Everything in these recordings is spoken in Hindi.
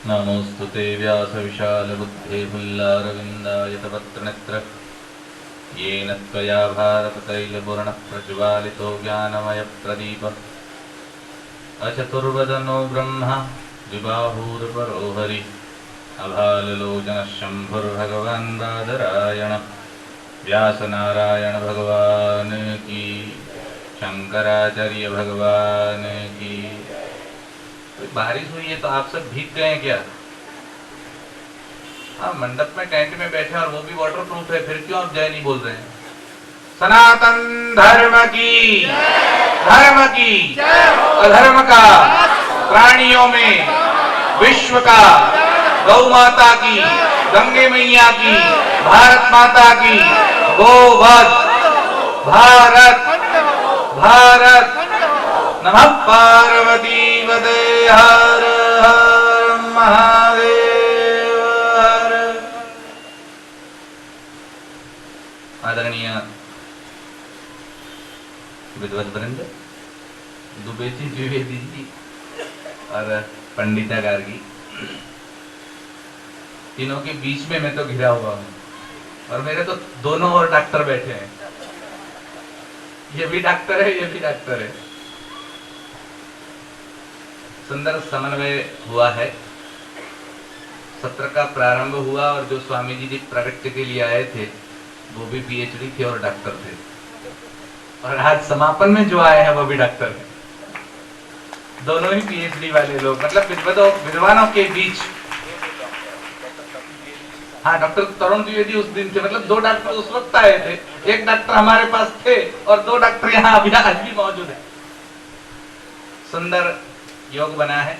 नमोस्तुते व्यासविशालबुद्धे पुल्लारविन्दायतपत्रनेत्र येन त्वया भारततैलपूर्णप्रज्वालितो ज्ञानमयप्रदीपः अचतुर्वदनो ब्रह्मा द्विबाहुर्परो हरिः अभाललोचनः शम्भुर्भगवान् बादरायण व्यासनारायण भगवान की, शंकराचार्य भगवान की। बारिश हुई है तो आप सब भीग गए हैं क्या? हाँ, मंडप में टेंट में बैठे और वो भी वाटर प्रूफ है, फिर क्यों आप जय नहीं बोल रहे हैं? सनातन धर्म की, अधर्म का, प्राणियों में, विश्व का, गौ माता की, गंगे मैया की, भारत माता की, गोवध, भारत भारत। नमः पार्वती वदे हर हर महादेव हर। आदरणीय विद्वत वृंद, दुबेजी द्विवेदी जी और पंडिता गार्गी, तीनों के बीच में मैं तो घिरा हुआ हूं और मेरे तो दोनों और डॉक्टर बैठे हैं। ये भी डॉक्टर है, ये भी डॉक्टर है। सुंदर समन्वय हुआ है। सत्र का प्रारंभ हुआ और जो स्वामी जी प्रागट्य के लिए आए थे वो भी पीएचडी थे और डॉक्टर थे, और आज समापन में जो आए हैं वो भी डॉक्टर हैं। दोनों ही पीएचडी वाले लोग, मतलब विद्वानों के बीच। हाँ, डॉक्टर तरुण द्विवेदी उस दिन थे, मतलब दो डॉक्टर उस वक्त आए थे। एक डॉक्टर हमारे पास थे और दो डॉक्टर यहाँ अभी आज भी मौजूद है। सुंदर योग बना है,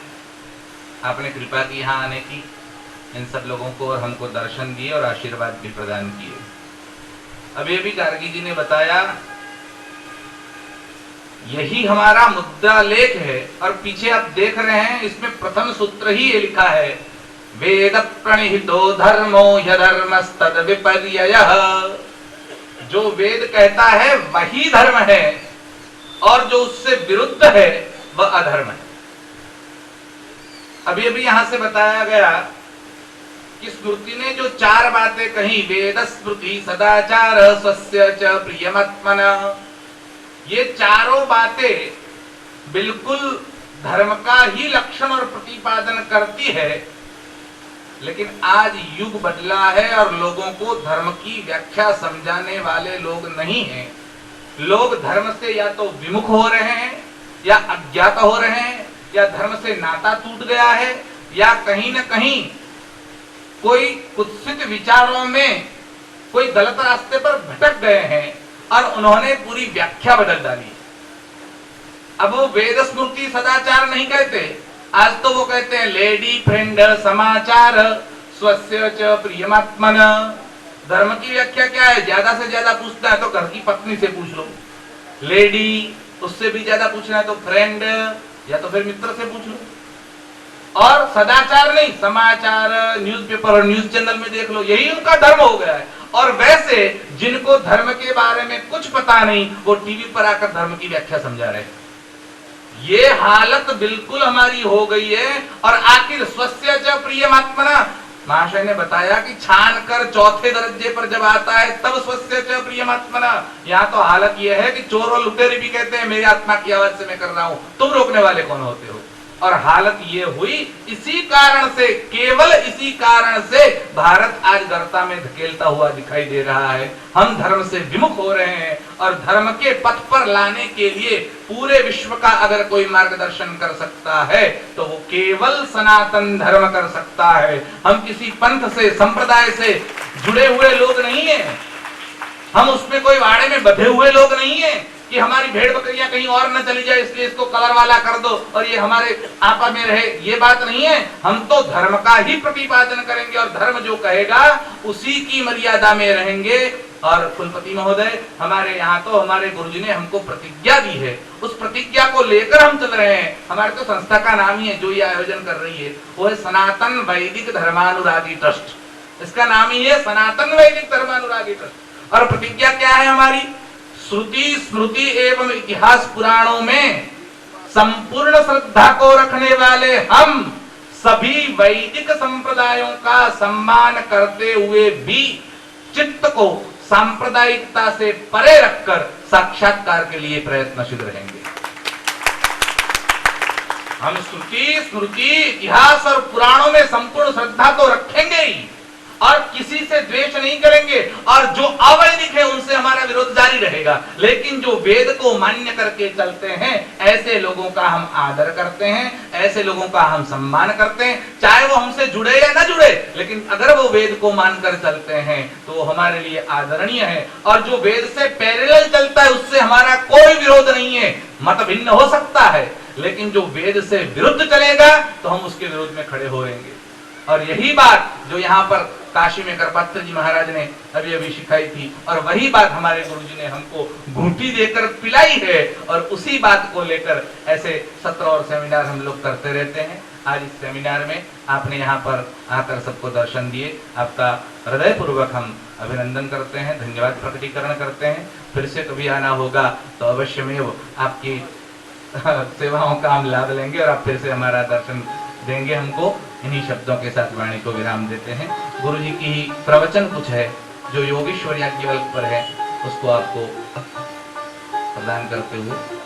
आपने कृपा की यहाँ आने की, इन सब लोगों को और हमको दर्शन दिए और आशीर्वाद भी प्रदान किए। अब ये भी गार्गी जी ने बताया, यही हमारा मुद्दा लेख है और पीछे आप देख रहे हैं इसमें प्रथम सूत्र ही ये लिखा है, वेद प्रणिहितो धर्मो ह्यधर्मस्तद विपर्ययः। जो वेद कहता है वही धर्म है और जो उससे विरुद्ध है वह अधर्म है। अभी अभी यहां से बताया गया कि स्मृति ने जो चार बातें कही, वेद स्मृति सदाचार स्वस्य च प्रियमात्मना, ये चारों बातें बिल्कुल धर्म का ही लक्षण और प्रतिपादन करती है। लेकिन आज युग बदला है और लोगों को धर्म की व्याख्या समझाने वाले लोग नहीं हैं। लोग धर्म से या तो विमुख हो रहे हैं या अज्ञात हो रहे हैं या धर्म से नाता टूट गया है या कहीं न कहीं कोई कुत्सित विचारों में कोई गलत रास्ते पर भटक गए हैं और उन्होंने पूरी व्याख्या बदल डाली। अब वो वेद स्मृति सदाचार नहीं कहते, आज तो वो कहते हैं लेडी फ्रेंड समाचार स्वस्य च प्रियमात्मन। धर्म की व्याख्या क्या है? ज्यादा से ज्यादा पूछना है तो घर की पत्नी से पूछ लो, लेडी, उससे भी ज्यादा पूछना है तो फ्रेंड या तो फिर मित्र से पूछ लो। और सदाचार नहीं, समाचार, न्यूज़पेपर और न्यूज चैनल में देख लो, यही उनका धर्म हो गया है। और वैसे जिनको धर्म के बारे में कुछ पता नहीं वो टीवी पर आकर धर्म की व्याख्या समझा रहे हैं। ये हालत बिल्कुल हमारी हो गई है। और आखिर स्वस्य च प्रियमात्मना, महाशय ने बताया कि छान कर चौथे दर्जे पर जब आता है तब स्वस्य च प्रियमात्मना। यहाँ तो हालत यह है कि चोर और लुटेरे भी कहते हैं मेरी आत्मा की आवाज से मैं कर रहा हूं, तुम रोकने वाले कौन होते हो? और हालत ये हुई, इसी कारण से, केवल इसी कारण से भारत आज गर्ता में धकेलता हुआ दिखाई दे रहा है। हम धर्म से विमुख हो रहे हैं और धर्म के पथ पर लाने के लिए पूरे विश्व का अगर कोई मार्गदर्शन कर सकता है तो वो केवल सनातन धर्म कर सकता है। हम किसी पंथ से, संप्रदाय से जुड़े हुए लोग नहीं हैं, हम उसमें कोई वाड़े में बंधे हुए लोग नहीं हैं कि हमारी भेड़ बकरियां कहीं और न चली जाए इसलिए इसको कलर वाला कर दो और ये हमारे आपा में रहे, ये बात नहीं है। हम तो धर्म का ही प्रतिपादन करेंगे और धर्म जो कहेगा उसी की मर्यादा में रहेंगे। और कुलपति महोदय, हमारे यहाँ तो हमारे गुरुजी ने हमको प्रतिज्ञा दी है, उस प्रतिज्ञा को लेकर हम चल रहे हैं। हमारे तो संस्था का नाम ही है जो ये आयोजन कर रही है, वो है सनातन वैदिक धर्मानुरागी ट्रस्ट। इसका नाम ही है सनातन वैदिक धर्मानुरागी ट्रस्ट। और प्रतिज्ञा क्या है हमारी? श्रुति स्मृति एवं इतिहास पुराणों में संपूर्ण श्रद्धा को रखने वाले हम सभी वैदिक संप्रदायों का सम्मान करते हुए भी चित्त को सांप्रदायिकता से परे रखकर साक्षात्कार के लिए प्रयत्नशील रहेंगे। हम श्रुति स्मृति इतिहास और पुराणों में संपूर्ण श्रद्धा तो रखेंगे ही और किसी से द्वेष नहीं करेंगे, और जो अवैदिक है उनसे हमारा विरोध जारी रहेगा। लेकिन जो वेद को मान्य करके चलते हैं ऐसे लोगों का हम आदर करते हैं, ऐसे लोगों का हम सम्मान करते हैं, चाहे वो हमसे जुड़े या ना जुड़े, लेकिन अगर वो वेद को मानकर चलते हैं तो वो हमारे लिए आदरणीय है। और जो वेद से पैरेलल चलता है उससे हमारा कोई विरोध नहीं है। मत भिन्न हो सकता है, लेकिन जो वेद से विरुद्ध चलेगा तो हम उसके विरोध में खड़े होंगे। और यही बात जो यहाँ पर काशी में करपात्र जी महाराज ने अभी अभी सिखाई थी, और वही बात हमारे गुरुजी ने हमको घूंटी देकर पिलाई है, और उसी बात को लेकर ऐसे सत्र और सेमिनार हम लोग करते रहते हैं। आज इस सेमिनार में आपने यहाँ पर आकर सबको दर्शन दिए, आपका हृदय पूर्वक हम अभिनंदन करते हैं, धन्यवाद प्रकटीकरण करते हैं। फिर से कभी आना होगा तो अवश्य में आपकी सेवाओं का हम लाभ लेंगे और आप फिर से हमारा दर्शन देंगे हमको। इन्हीं शब्दों के साथ वाणी को विराम देते हैं। गुरु जी की ही प्रवचन कुछ है जो योगेश्वर याज्ञवल्क्य पर है, उसको आपको प्रदान करते हुए